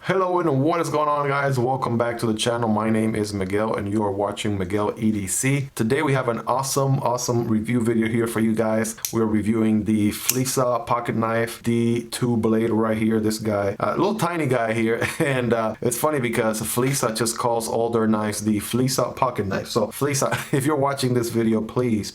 Hello and what is going on, guys? Welcome back to the channel. My name is Miguel and you are watching Miguel EDC. Today we have an awesome review video here for you guys. We're reviewing the Flissa pocket knife D2 blade right here. This guy, a little tiny guy here, and it's funny because Flissa just calls all their knives the Flissa pocket knife. So Flissa, if you're watching this video, please,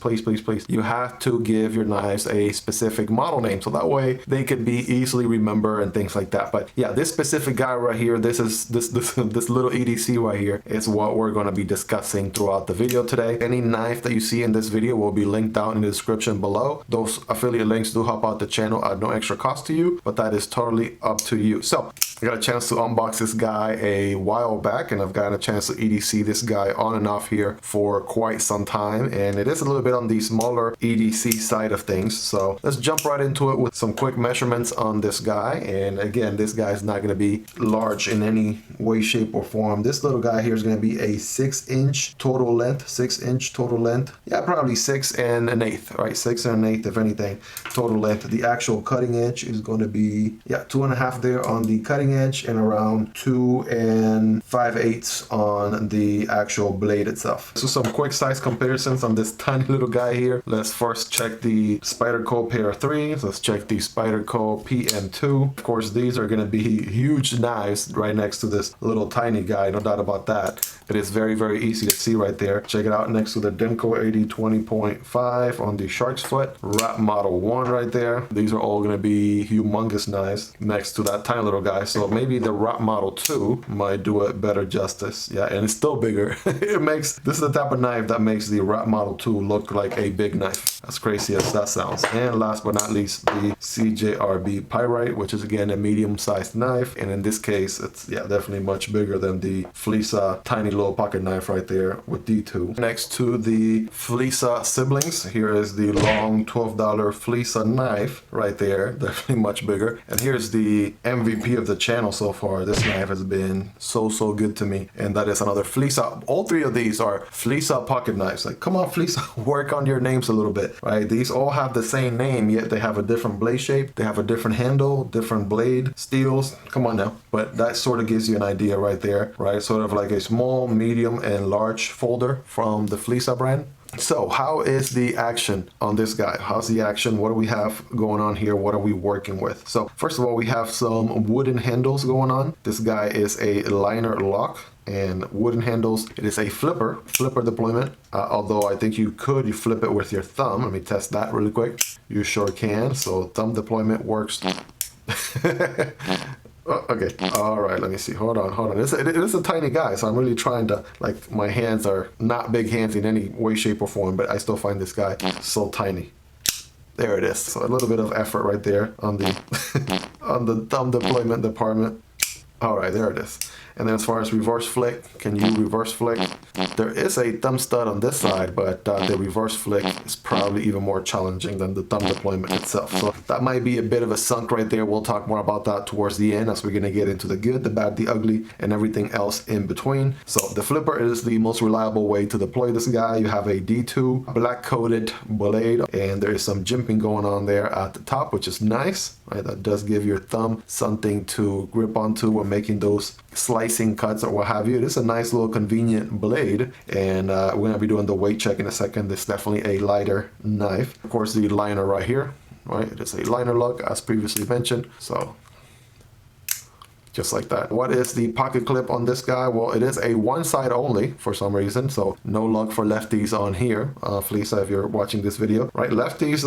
you have to give your knives a specific model name so that way they could be easily remembered and things like that. But yeah, this specific guy right here, this little EDC right here is what we're going to be discussing throughout the video today. Any knife that you see in this video will be linked down in the description below. Those affiliate links do help out the channel at no extra cost to you, but that is totally up to you. So I got a chance to unbox this guy a while back, and I've gotten a chance to EDC this guy on and off here for quite some time, and it is a little bit on the smaller EDC side of things. So let's jump right into it with some quick measurements on this guy. And again, this guy is not going to be large in any way, shape, or form. This little guy here is going to be a 6-inch total length, 6-inch total length. Yeah, probably 6 1/8, right? 6 1/8 if anything, total length. The actual cutting edge is going to be 2.5 there on the cutting edge and around 2 5/8 on the actual blade itself. So some quick size comparisons on this tiny little guy here. Let's first check the Spyderco pair 3. Let's check the Spyderco PM2. Of course, these are going to be huge knives right next to this little tiny guy, no doubt about that. It is very easy to see right there. Check it out next to the Demco 80-20.5 on the shark's foot. Wrap model 1 right there. These are all going to be humongous knives next to that tiny little guy. So maybe the wrap model 2 might do it better justice. Yeah, and it's still bigger. This is the type of knife that makes the wrap model 2 look like a big knife. As crazy as that sounds. And last but not least, the CJRB Pyrite, which is again a medium-sized knife, and in this case it's definitely much bigger than the Flissa tiny little pocket knife right there with D2. Next to the Flissa siblings, here is the long $12 Flissa knife right there, definitely much bigger. And here's the MVP of the channel so far. This knife has been so good to me, and that is another Flissa. All three of these are Flissa pocket knives. Like, come on Flissa, work on your names a little bit, right? These all have the same name, yet they have a different blade shape, they have a different handle, different blade steels. Come on now. But that sort of gives you an idea right there, right? Sort of like a small, medium, and large folder from the Flissa brand. So how is the action on this guy? How's the action? What do we have going on here? What are we working with? So first of all, we have some wooden handles going on. This guy is a liner lock and wooden handles. It is a flipper deployment. Although I think you flip it with your thumb. Let me test that really quick. You sure can. So thumb deployment works. Okay, all right, let me see. Hold on. It is a tiny guy, so I'm really trying to, like, my hands are not big hands in any way, shape, or form, but I still find this guy so tiny. There it is. So a little bit of effort right there on the on the thumb deployment department. All right, there it is. And then as far as reverse flick, can you reverse flick? There is a thumb stud on this side, but the reverse flick is probably even more challenging than the thumb deployment itself. So that might be a bit of a sunk right there. We'll talk more about that towards the end as we're going to get into the good, the bad, the ugly, and everything else in between. So the flipper is the most reliable way to deploy this guy. You have a D2 black coated blade, and there is some jimping going on there at the top, which is nice. Right? That does give your thumb something to grip onto when making those slicing cuts or what have you. It is a nice little convenient blade, and we're going to be doing the weight check in a second. This is definitely a lighter knife. Of course, the liner right here, right? It is a liner lock as previously mentioned. So just like that. What is the pocket clip on this guy? Well, it is a one side only for some reason, so no luck for lefties on here. Flissa, if you're watching this video, right? Lefties,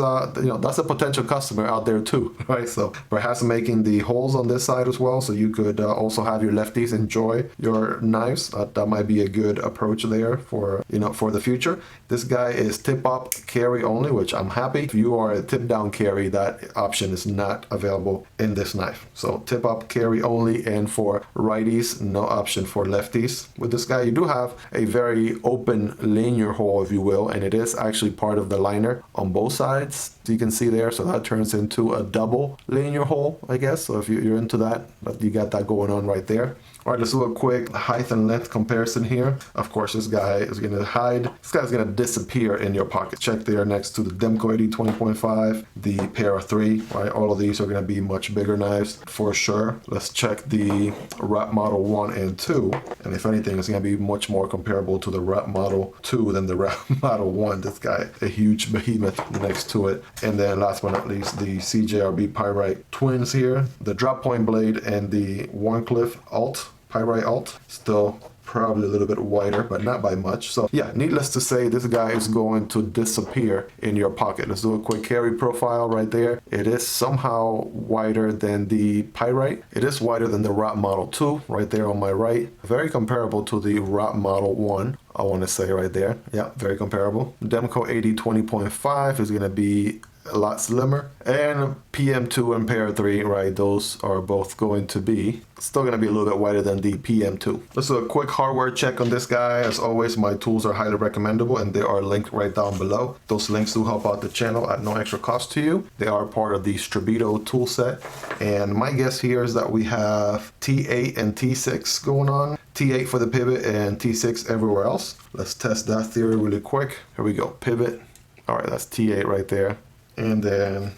that's a potential customer out there too, right? So perhaps making the holes on this side as well, so you could also have your lefties enjoy your knives. That might be a good approach there for for the future. This guy is tip up carry only, which I'm happy. If you are a tip down carry, that option is not available in this knife. So tip up carry only. And for righties, no option for lefties. With this guy, you do have a very open linear hole, if you will, and it is actually part of the liner on both sides. You can see there, so that turns into a double linear hole, I guess. So if you're into that, you got that going on right there. All right, let's do a quick height and length comparison here. Of course, this guy is going to hide. This guy's going to disappear in your pocket. Check there next to the Demco 80-20.5, the pair of 3, right? All of these are going to be much bigger knives for sure. Let's check the Rep Model 1 and 2. And if anything, it's going to be much more comparable to the Rep Model 2 than the Rep Model 1. This guy, a huge behemoth next to it. And then last but not least, the CJRB Pyrite twins here. The drop point blade and the Warncliffe Alt, Pyrite Alt, still probably a little bit wider, but not by much. So yeah, needless to say, this guy is going to disappear in your pocket. Let's do a quick carry profile right there. It is somehow wider than the Pyrite. It is wider than the Rep Model 2 right there on my right. Very comparable to the Rep Model 1. I want to say right there. Yeah, very comparable. Demco 8020.5 is going to be a lot slimmer, and PM2 and Pair 3, right, those are both going to be still going to be a little bit wider than the PM2. Let's do a quick hardware check on this guy. As always, my tools are highly recommendable and they are linked right down below. Those links do help out the channel at no extra cost to you. They are part of the Strabito tool set, and my guess here is that we have T8 and T6 going on. T8 for the pivot and T6 everywhere else. Let's test that theory really quick. Here we go, pivot. All right, that's T8 right there. And then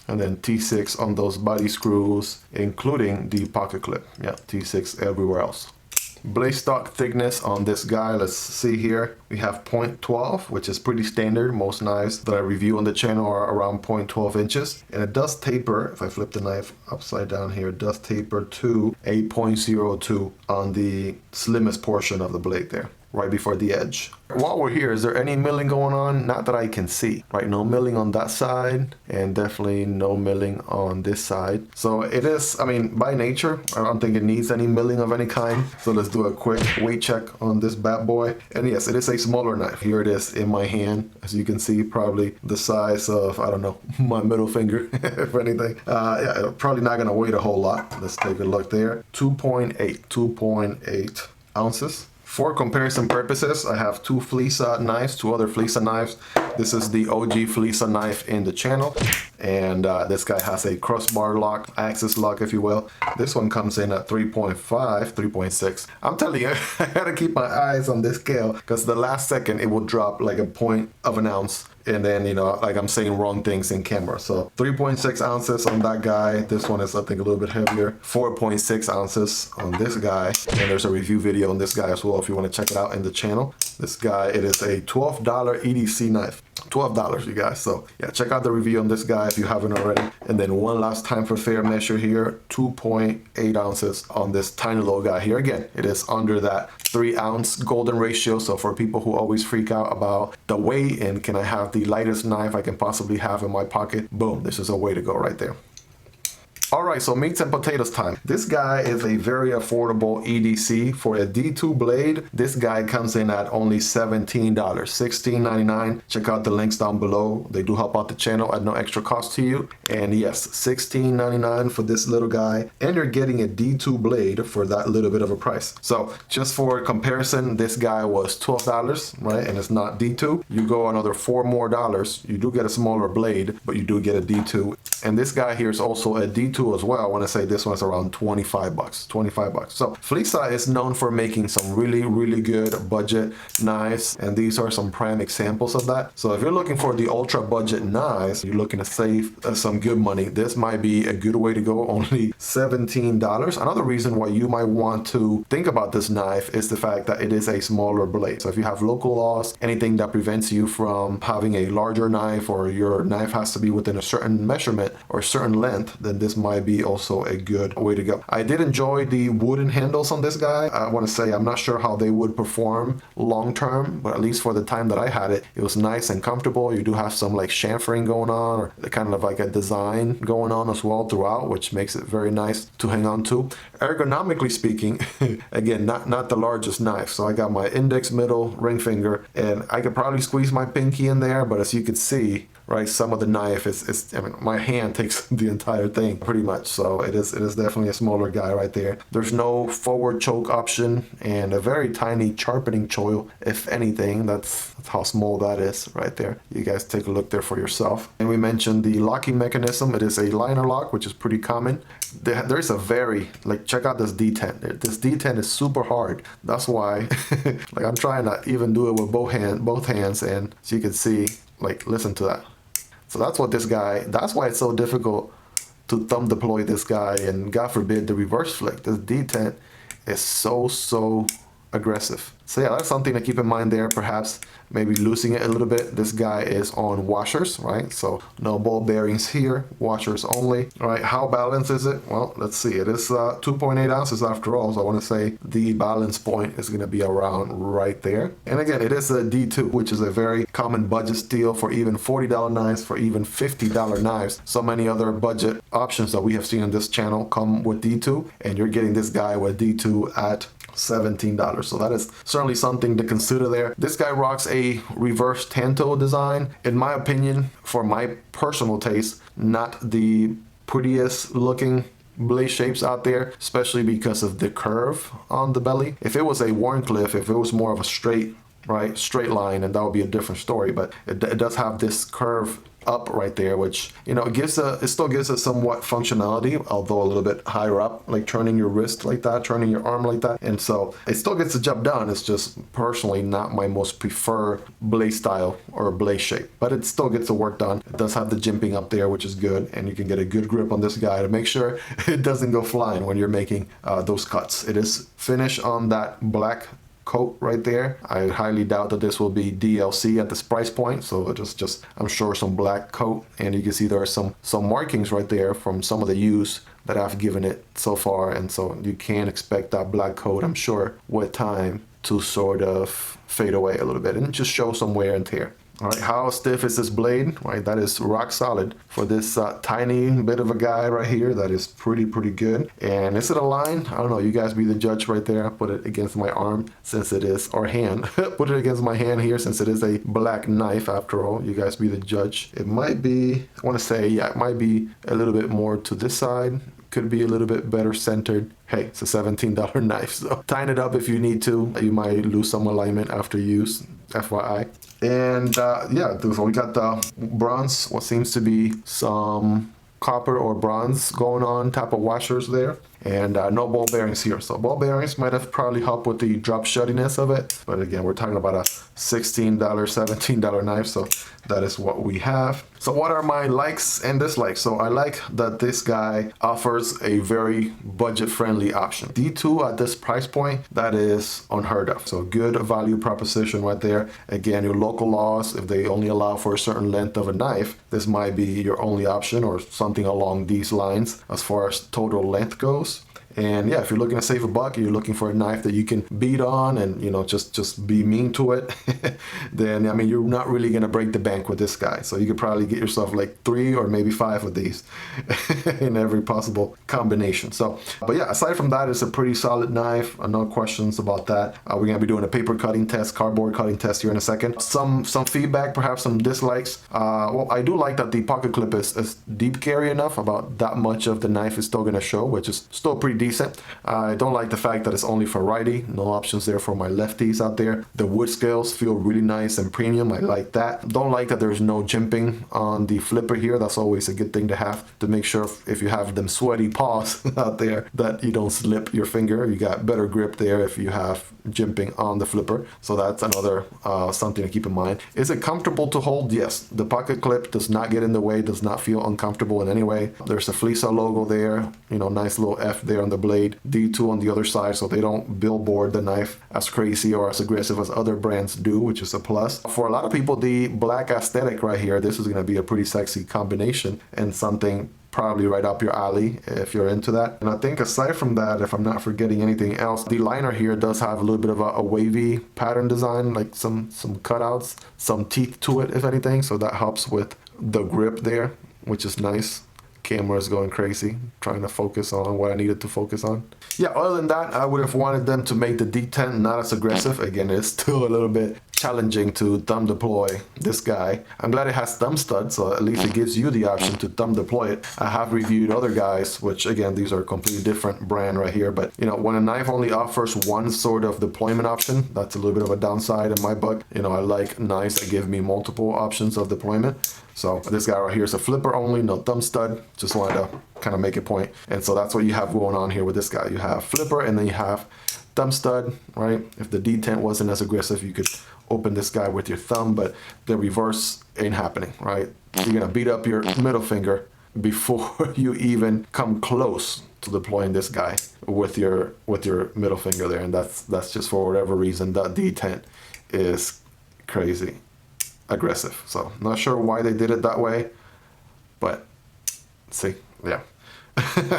T6 on those body screws, including the pocket clip. Yeah, T6 everywhere else. Blade stock thickness on this guy, let's see here. We have 0.12, which is pretty standard. Most knives that I review on the channel are around 0.12 inches. And it does taper, if I flip the knife upside down here, it does taper to 8.02 on the slimmest portion of the blade there, right before the edge. While we're here, is there any milling going on? Not that I can see, right? No milling on that side, and definitely no milling on this side. So it is, I mean, by nature, I don't think it needs any milling of any kind. So let's do a quick weight check on this bad boy. And yes, it is a smaller knife. Here it is in my hand. As you can see, probably the size of, I don't know, my middle finger, if anything. Yeah, probably not gonna weigh a whole lot. Let's take a look there. 2.8 ounces. For comparison purposes, I have two Flissa knives, two other Flissa knives. This is the OG Flissa knife in the channel. And this guy has a crossbar lock, axis lock, if you will. This one comes in at 3.5, 3.6. I'm telling you, I gotta keep my eyes on this scale because the last second it will drop like a point of an ounce. And then, you know, like I'm saying wrong things in camera. So 3.6 ounces on that guy. This one is, I think, a little bit heavier. 4.6 ounces on this guy. And there's a review video on this guy as well if you want to check it out in the channel. This guy, it is a $12 EDC knife. $12, you guys. So yeah, check out the review on this guy if you haven't already. And then one last time for fair measure here, 2.8 ounces on this tiny little guy here. Again, it is under that 3-ounce golden ratio. So for people who always freak out about the weight and can I have the lightest knife I can possibly have in my pocket, boom, this is a way to go right there. All right, so meats and potatoes time. This guy is a very affordable EDC. For a D2 blade, this guy comes in at only $17, $16.99. Check out the links down below. They do help out the channel at no extra cost to you. And yes, $16.99 for this little guy. And you're getting a D2 blade for that little bit of a price. So just for comparison, this guy was $12, right? And it's not D2. You go another $4 more. You do get a smaller blade, but you do get a D2. And this guy here is also a D2 as well. I want to say this one's around 25 bucks. So Flissa is known for making some really, really good budget knives, and these are some prime examples of that. So if you're looking for the ultra budget knives, you're looking to save some good money, this might be a good way to go. Only $17. Another reason why you might want to think about this knife is the fact that it is a smaller blade. So if you have local laws, anything that prevents you from having a larger knife, or your knife has to be within a certain measurement or certain length, then this might be also a good way to go. I did enjoy the wooden handles on this guy. I want to say I'm not sure how they would perform long term, but at least for the time that I had it, it was nice and comfortable. You do have some like chamfering going on, or kind of like a design going on as well throughout, which makes it very nice to hang on to. Ergonomically speaking, again, not the largest knife. So I got my index, middle, ring finger, and I could probably squeeze my pinky in there, but as you can see, right, some of the knife is I mean, my hand takes the entire thing pretty much. So it is definitely a smaller guy right there. There's no forward choke option and a very tiny sharpening choil, if anything. That's how small that is right there. You guys take a look there for yourself. And we mentioned the locking mechanism. It is a liner lock, which is pretty common. There's a very, like, check out this detent. This detent is super hard. That's why like I'm trying to even do it with both hands, and so you can see, like, listen to that. So that's what this guy, that's why it's so difficult to thumb deploy this guy, and God forbid the reverse flick. This detent is so aggressive. So yeah, that's something to keep in mind there. Perhaps maybe losing it a little bit. This guy is on washers, right? So no ball bearings here, washers only. All right, how balanced is it? Well, let's see. It is 2.8 ounces after all. So I want to say the balance point is going to be around right there. And again, it is a D2, which is a very common budget steal for even $40 knives, for even $50 knives. So many other budget options that we have seen on this channel come with D2, and you're getting this guy with D2 at $17. So that is certainly something to consider there. This guy rocks a reverse tanto design. In my opinion, for my personal taste, not the prettiest looking blade shapes out there, especially because of the curve on the belly. If it was a Warncliffe, if it was more of a straight line, and that would be a different story, but it does have this curve up right there, which, you know, it still gives us somewhat functionality, although a little bit higher up, like turning your wrist like that, turning your arm like that. And so it still gets the job done. It's just personally not my most preferred blade style or blade shape, but it still gets the work done. It does have the jimping up there, which is good, and you can get a good grip on this guy to make sure it doesn't go flying when you're making those cuts. It is finished on that black coat right there. I highly doubt that this will be DLC at this price point, so just I'm sure some black coat, and you can see there are some markings right there from some of the use that I've given it so far, and so you can expect that black coat, I'm sure, with time to sort of fade away a little bit and just show some wear and tear. All right, how stiff is this blade? Right, that is rock solid for this tiny bit of a guy right here. That is pretty good. And is it a line? I don't know. You guys be the judge right there. I put it against my arm since it is, or hand. Put it against my hand here since it is a black knife after all. You guys be the judge. It might be, I want to say, yeah, it might be a little bit more to this side. Could be a little bit better centered. Hey, it's a $17 knife, so tighten it up if you need to. You might lose some alignment after use, FYI. And yeah, so we got the bronze, what seems to be some copper or bronze going on top of washers there, and no ball bearings here. So ball bearings might have probably helped with the drop shuttiness of it, but again, we're talking about a $16, $17 knife, so that is what we have. So what are my likes and dislikes? So I like that this guy offers a very budget-friendly option. D2 at this price point, that is unheard of. So good value proposition right there. Again, your local laws, if they only allow for a certain length of a knife, this might be your only option or something along these lines as far as total length goes. And yeah, if you're looking to save a buck, you're looking for a knife that you can beat on and, you know, just be mean to it, then, I mean, you're not really going to break the bank with this guy. So you could probably get yourself like 3 or maybe 5 of these in every possible combination. So, but yeah, aside from that, it's a pretty solid knife. No questions about that. We're going to be doing a paper cutting test, cardboard cutting test here in a second. Some feedback, perhaps some dislikes. Well, I do like that the pocket clip is deep carry enough. About that much of the knife is still going to show, which is still pretty decent. I don't like the fact that it's only for righty. No options there for my lefties out there. The wood scales feel really nice and premium. I like that. Don't like that there's no jimping on the flipper here. That's always a good thing to have, to make sure if you have them sweaty paws out there that you don't slip your finger. You got better grip there if you have jimping on the flipper. So that's another something to keep in mind. Is it comfortable to hold? Yes. The pocket clip does not get in the way, does not feel uncomfortable in any way. There's a Flissa logo there, you know, nice little F there on the blade, D2 on the other side, so they don't billboard the knife as crazy or as aggressive as other brands do, which is a plus. For a lot of people, the black aesthetic right here, this is going to be a pretty sexy combination and something probably right up your alley if you're into that. And I think aside from that, if I'm not forgetting anything else, the liner here does have a little bit of a wavy pattern design, like some cutouts, some teeth to it if anything, so that helps with the grip there, which is nice. Camera is going crazy, trying to focus on what I needed to focus on. Yeah, other than that, I would have wanted them to make the D10 not as aggressive. Again, it's still a little bit challenging to thumb deploy this guy. I'm glad it has thumb studs, so at least it gives you the option to thumb deploy it. I have reviewed other guys, which again, these are a completely different brand right here, but you know, when a knife only offers one sort of deployment option, that's a little bit of a downside in my book. You know, I like knives that give me multiple options of deployment. So this guy right here is a flipper only, no thumb stud. Just wanted to kind of make a point. And so that's what you have going on here with this guy. You have flipper and then you have thumb stud, right? If the D10 wasn't as aggressive, you could open this guy with your thumb, but the reverse ain't happening, right? You're gonna beat up your middle finger before you even come close to deploying this guy with your middle finger there. And that's just for whatever reason that detent is crazy aggressive. So not sure why they did it that way, but see, yeah.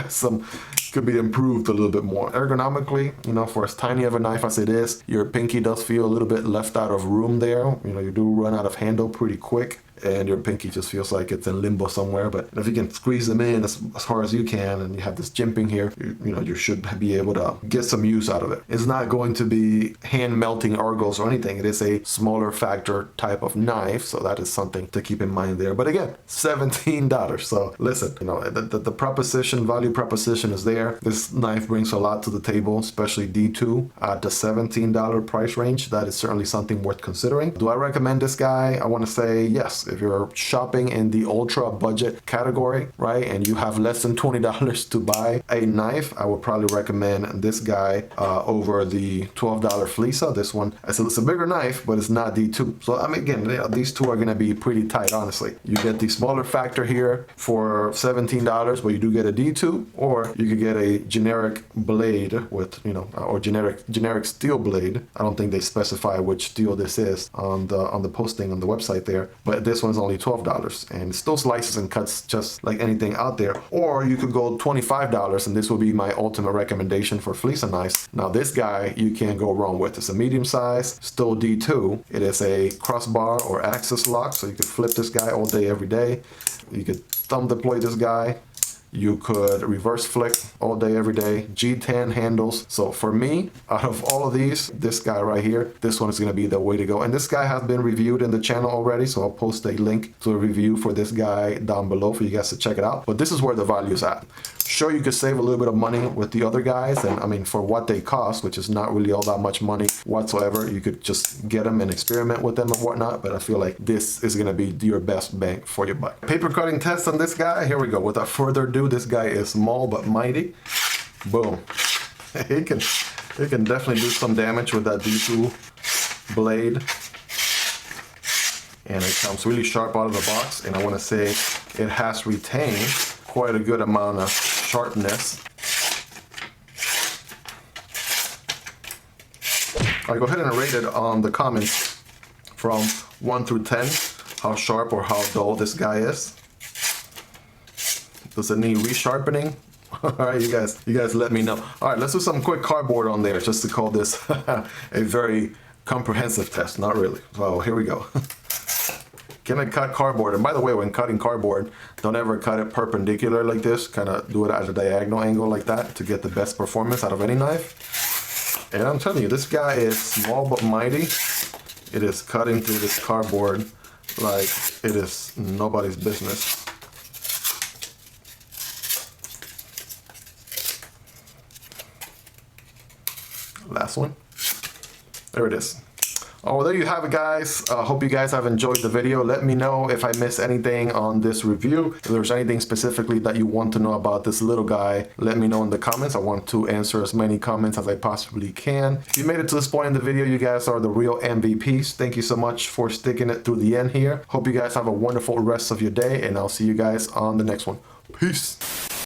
Some could be improved a little bit more ergonomically, you know, for as tiny of a knife as it is. Your pinky does feel a little bit left out of room there. You know, you do run out of handle pretty quick, and your pinky just feels like it's in limbo somewhere. But if you can squeeze them in as far as you can, and you have this jimping here, you know, you should be able to get some use out of it. It's not going to be hand melting argos or anything. It is a smaller factor type of knife, so that is something to keep in mind there. But again, $17. So listen, you know, the proposition, value proposition is there. This knife brings a lot to the table, especially D2 at the $17 price range. That is certainly something worth considering. Do I recommend this guy? I want to say yes. If you're shopping in the ultra budget category, right, and you have less than $20 to buy a knife, I would probably recommend this guy over the $12 Flissa. This one, it's a bigger knife, but it's not D2. So I mean, again, you know, these two are going to be pretty tight, honestly. You get the smaller factor here for $17, but you do get a D2, or you could get a generic blade with, you know, or generic steel blade. I don't think they specify which steel this is on the posting on the website there, but this one's only $12, and it still slices and cuts just like anything out there. Or you could go $25, and this will be my ultimate recommendation for Flissa knives. Now this guy you can't go wrong with. It's a medium size, still D2. It is a crossbar or axis lock, so you could flip this guy all day, every day. You could thumb deploy this guy. You could reverse flick all day, every day. G10 handles. So for me, out of all of these, this guy right here, this one is going to be the way to go. And this guy has been reviewed in the channel already, so I'll post a link to a review for this guy down below for you guys to check it out. But this is where the value is at. Sure, you could save a little bit of money with the other guys, and I mean, for what they cost, which is not really all that much money whatsoever, you could just get them and experiment with them and whatnot. But I feel like this is going to be your best bang for your buck. Paper cutting test on this guy. Here we go. Without further ado, this guy is small but mighty. Boom. He can definitely do some damage with that D2 blade. And it comes really sharp out of the box, and I want to say it has retained quite a good amount of sharpness. All right, go ahead and rate it on the comments from 1 through 10, how sharp or how dull this guy is. Does it need resharpening? All right, you guys let me know. All right, let's do some quick cardboard on there just to call this a very comprehensive test. Not really. So here we go. Can I cut cardboard? And by the way, when cutting cardboard, don't ever cut it perpendicular like this. Kind of do it at a diagonal angle like that to get the best performance out of any knife. And I'm telling you, this guy is small but mighty. It is cutting through this cardboard like it is nobody's business. Last one. There it is. Oh, well, there you have it, guys. Hope you guys have enjoyed the video. Let me know if I missed anything on this review. If there's anything specifically that you want to know about this little guy, let me know in the comments. I want to answer as many comments as I possibly can. If you made it to this point in the video, you guys are the real MVPs. Thank you so much for sticking it through the end here. Hope you guys have a wonderful rest of your day, and I'll see you guys on the next one. Peace.